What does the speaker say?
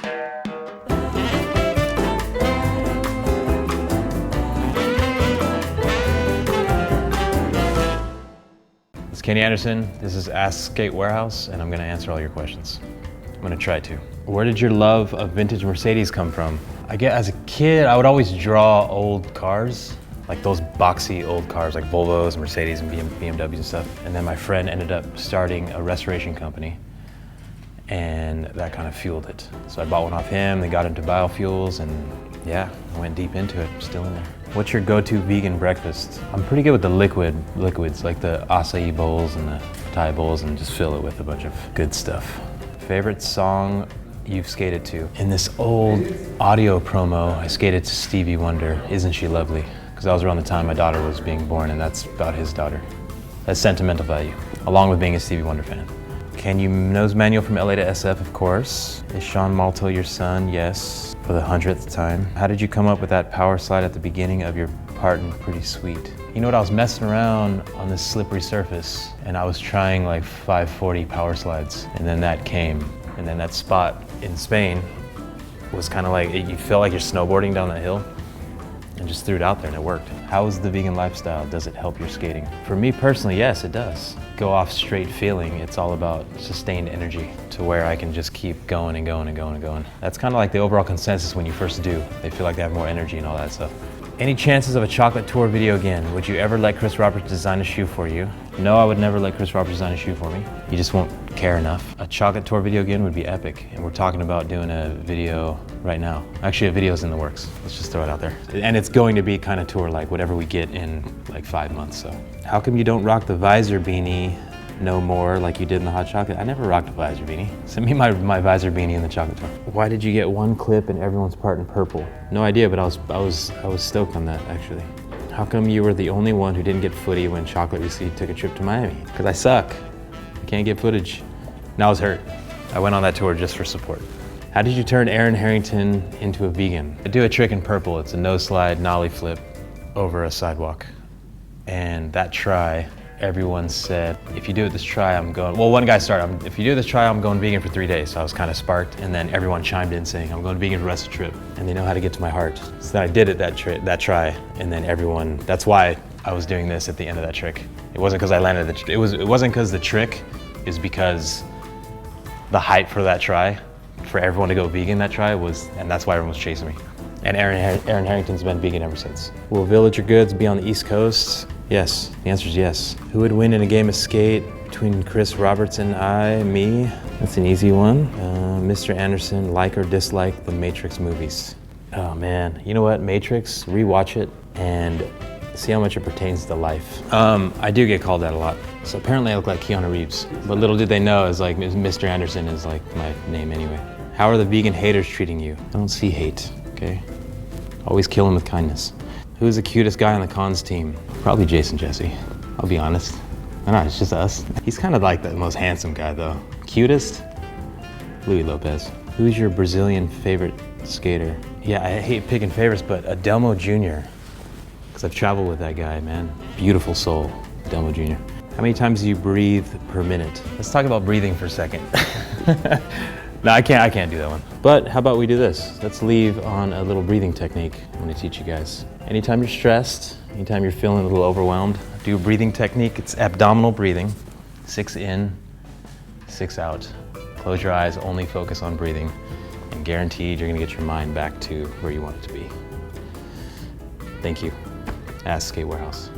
It's Kenny Anderson. This is Ask Skate Warehouse, and I'm gonna answer all your questions. I'm gonna try to. Where did your love of vintage Mercedes come from? I guess as a kid, I would always draw old cars, like those boxy old cars, like Volvos, Mercedes, and BMWs and stuff. And then my friend ended up starting a restoration company, and that kind of fueled it. So I bought one off him, they got into biofuels, and yeah, I went deep into it, still in there. What's your go-to vegan breakfast? I'm pretty good with the liquids, like the acai bowls and the Thai bowls, and just fill it with a bunch of good stuff. Favorite song you've skated to? In this old audio promo, I skated to Stevie Wonder, Isn't She Lovely? Because that was around the time my daughter was being born, and that's about his daughter. That's sentimental value, along with being a Stevie Wonder fan. Can you nose manual from LA to SF? Of course. Is Sean Malto your son? Yes, for the 100th time. How did you come up with that power slide at the beginning of your part in Pretty Sweet? You know what, I was messing around on this slippery surface, and I was trying like 540 power slides, and then that came. And then that spot in Spain was kind of like, you feel like you're snowboarding down that hill, and just threw it out there and it worked. How is the vegan lifestyle? Does it help your skating? For me personally, yes, it does. Go off straight feeling. It's all about sustained energy to where I can just keep going and going and going and going. That's kind of like the overall consensus when you first do. They feel like they have more energy and all that stuff. Any chances of a chocolate tour video again? Would you ever let Chris Roberts design a shoe for you? No, I would never let Chris Roberts design a shoe for me. You just won't care enough. A chocolate tour video again would be epic, and we're talking about doing a video right now. Actually, a video's in the works. Let's just throw it out there. And it's going to be kind of tour like whatever we get in like 5 months, so. How come you don't rock the visor beanie no more like you did in the hot chocolate? I never rocked a visor beanie. Send me my visor beanie in the chocolate tour. Why did you get one clip and everyone's part in purple? No idea, but I was stoked on that actually. How come you were the only one who didn't get footy when Chocolate Receipt took a trip to Miami? Because I suck. I can't get footage. And I was hurt. I went on that tour just for support. How did you turn Aaron Harrington into a vegan? I do a trick in purple. It's a nose slide nollie flip over a sidewalk. And that try, everyone said, if you do it this try, I'm going, well, one guy started, if you do this try, I'm going vegan for 3 days. So I was kind of sparked, and then everyone chimed in saying, I'm going vegan for the rest of the trip. And they know how to get to my heart. So then I did it that try, and then everyone, that's why I was doing this at the end of that trick. It wasn't because I landed the trick, it wasn't because the trick, is because the hype for that try, for everyone to go vegan that try was, and that's why everyone was chasing me. And Aaron Harrington's been vegan ever since. Will Villager Goods be on the East Coast? Yes, the answer is yes. Who would win in a game of skate between Chris Roberts and me? That's an easy one. Mr. Anderson, like or dislike the Matrix movies? Oh man, you know what, Matrix, rewatch it and see how much it pertains to life. I do get called that a lot. So apparently I look like Keanu Reeves, but little did they know is like Mr. Anderson is like my name anyway. How are the vegan haters treating you? I don't see hate, okay? Always kill them with kindness. Who's the cutest guy on the cons team? Probably Jason Jesse, I'll be honest. No, it's just us. He's kind of like the most handsome guy though. Cutest? Louis Lopez. Who's your Brazilian favorite skater? Yeah, I hate picking favorites, but Adelmo Jr. Because I've traveled with that guy, man. Beautiful soul, Adelmo Jr. How many times do you breathe per minute? Let's talk about breathing for a second. No, I can't do that one. But how about we do this? Let's leave on a little breathing technique I'm gonna teach you guys. Anytime you're stressed, anytime you're feeling a little overwhelmed, do a breathing technique. It's abdominal breathing. 6 in, 6 out. Close your eyes, only focus on breathing, and guaranteed you're gonna get your mind back to where you want it to be. Thank you. Ask Skate Warehouse.